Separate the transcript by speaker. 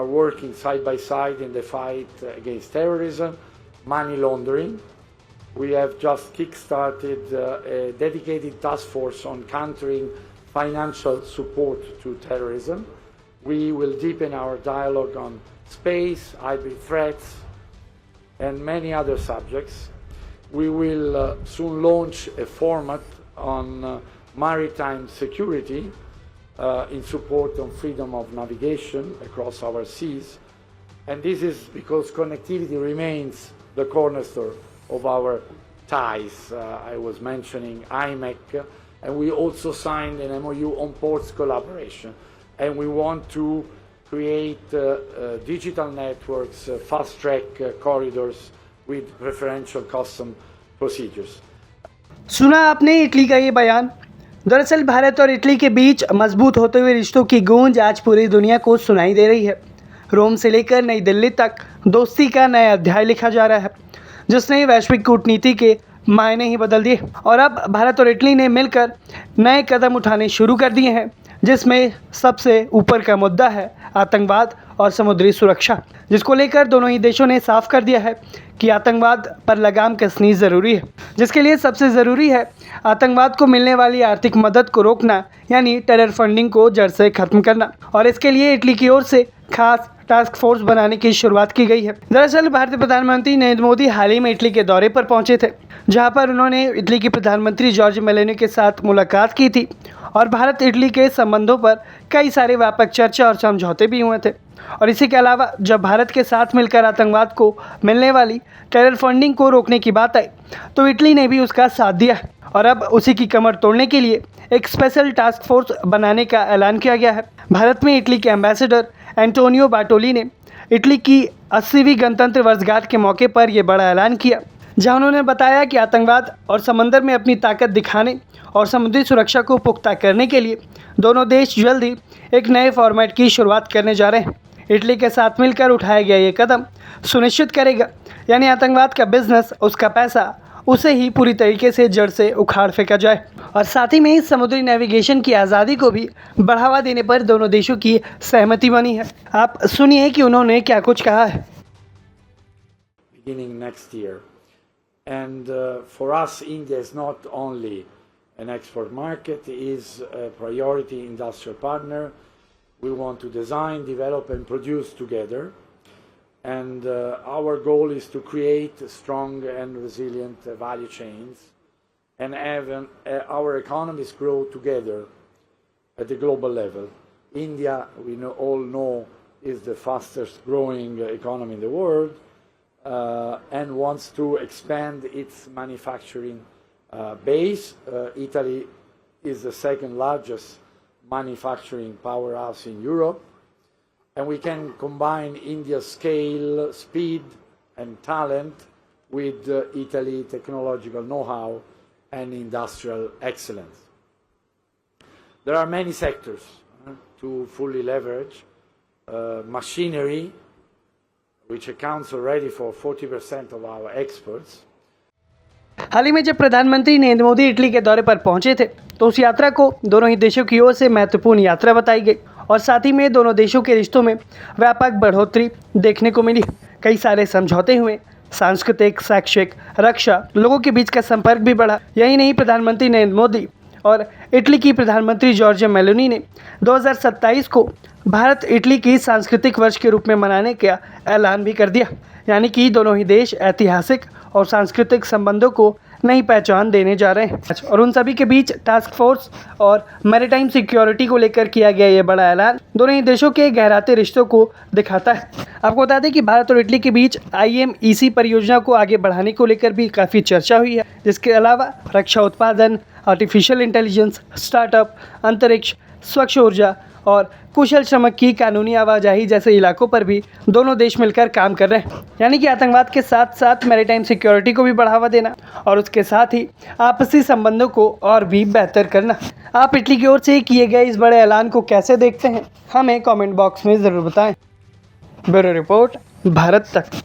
Speaker 1: are working side by side in the fight against terrorism, money laundering. We have just kick-started a dedicated task force on countering financial support to terrorism. We will deepen our dialogue on space, hybrid threats, and many other subjects. We will soon launch a format on maritime security in support of freedom of navigation across our seas. And this is because connectivity remains the cornerstone of our ties. I was mentioning IMEC, and we also signed an MOU on ports collaboration. And we want to create digital networks, fast-track corridors with preferential custom procedures.
Speaker 2: सुना आपने Italy का ये बयान। दरअसल भारत और Italy के बीच मजबूत होते हुए रिश्तों की गूंज आज पूरी दुनिया को सुनाई दे रही है। रोम से लेकर नई दिल्ली तक दोस्ती का नया अध्याय लिखा जा रहा है, जिसने वैश्विक कूटनीति के मायने ही बदल दिए। और अब भारत और इटली ने मिलकर नए कदम उठाने शुरू कर दिए हैं, जिसमें सबसे ऊपर का मुद्दा है आतंकवाद और समुद्री सुरक्षा, जिसको लेकर दोनों ही देशों ने साफ कर दिया है कि आतंकवाद पर लगाम कसनी ज़रूरी है, जिसके लिए सबसे ज़रूरी है आतंकवाद को मिलने वाली आर्थिक मदद को रोकना, यानी टेरर फंडिंग को जड़ से ख़त्म करना। और इसके लिए इटली की ओर से खास टास्क फोर्स बनाने की शुरुआत की गई है। दरअसल भारतीय प्रधानमंत्री नरेंद्र मोदी हाल ही में इटली के दौरे पर पहुंचे थे, जहां पर उन्होंने इटली की प्रधानमंत्री जॉर्जिया मेलोनी के साथ मुलाकात की थी और भारत इटली के संबंधों पर कई सारे व्यापक चर्चा और समझौते भी हुए थे। और इसी के अलावा जब भारत के साथ मिलकर आतंकवाद को मिलने वाली टेरर फंडिंग को रोकने की बात आई, तो इटली ने भी उसका साथ दिया है। और अब उसी की कमर तोड़ने के लिए एक स्पेशल टास्क फोर्स बनाने का ऐलान किया गया है। भारत में इटली के एम्बेसडर एंटोनियो बाटोली ने इटली की 80वीं गणतंत्र वर्षगांठ के मौके पर यह बड़ा ऐलान किया, जहां उन्होंने बताया कि आतंकवाद और समंदर में अपनी ताकत दिखाने और समुद्री सुरक्षा को पुख्ता करने के लिए दोनों देश जल्द ही एक नए फॉर्मेट की शुरुआत करने जा रहे हैं। इटली के साथ मिलकर उठाया गया ये कदम सुनिश्चित करेगा, यानी आतंकवाद का बिजनेस, उसका पैसा, उसे ही पूरी तरीके से जड़ से उखाड़ फेंका जाए। और साथ ही में इस समुद्री नेविगेशन की आज़ादी को भी बढ़ावा देने पर दोनों देशों की सहमति बनी है। आप सुनिए कि उन्होंने क्या कुछ कहा है।
Speaker 1: Beginning next year. And for us, India is not only an export market, it is a priority industrial partner. We want to design, develop and produce together. And our goal is to create strong and resilient value chains and have our economies grow together at the global level. India, we all know, is the fastest growing economy in the world and wants to expand its manufacturing base. Italy is the second largest manufacturing powerhouse in Europe. And we can combine India's scale, speed, and talent with Italy's technological know-how and industrial excellence. There are many sectors to fully leverage. Machinery, which accounts already for 40% of our exports.
Speaker 2: हाल ही में जब प्रधानमंत्री Narendra Modi Italy के दौरे पर पहुंचे थे, तो उस यात्रा को दोनों ही देशों की ओर से महत्वपूर्ण यात्रा बताई गई और साथ ही में दोनों देशों के रिश्तों में व्यापक बढ़ोतरी देखने को मिली। कई सारे समझौते हुए, सांस्कृतिक, शैक्षिक, रक्षा, लोगों के बीच का संपर्क भी बढ़ा। यही नहीं, प्रधानमंत्री नरेंद्र मोदी और इटली की प्रधानमंत्री जॉर्जिया मेलोनी ने 2027 को भारत इटली की सांस्कृतिक वर्ष के रूप में मनाने का ऐलान भी कर दिया, यानी कि दोनों ही देश ऐतिहासिक और सांस्कृतिक संबंधों को नई पहचान देने जा रहे हैं। और उन सभी के बीच टास्क फोर्स और मैरीटाइम सिक्योरिटी को लेकर किया गया ये बड़ा ऐलान दोनों ही देशों के गहराते रिश्तों को दिखाता है। आपको बता दें कि भारत और इटली के बीच IMEC परियोजना को आगे बढ़ाने को लेकर भी काफ़ी चर्चा हुई है, जिसके अलावा रक्षा उत्पादन, आर्टिफिशियल इंटेलिजेंस, स्टार्टअप, अंतरिक्ष, स्वच्छ ऊर्जा और कुशल श्रमिक की कानूनी आवाजाही जैसे इलाकों पर भी दोनों देश मिलकर काम कर रहे हैं, यानी कि आतंकवाद के साथ साथ मैरीटाइम सिक्योरिटी को भी बढ़ावा देना और उसके साथ ही आपसी संबंधों को और भी बेहतर करना। आप इटली की ओर से किए गए इस बड़े ऐलान को कैसे देखते हैं, हमें कमेंट बॉक्स में ज़रूर बताएं। ब्यूरो रिपोर्ट, भारत तक।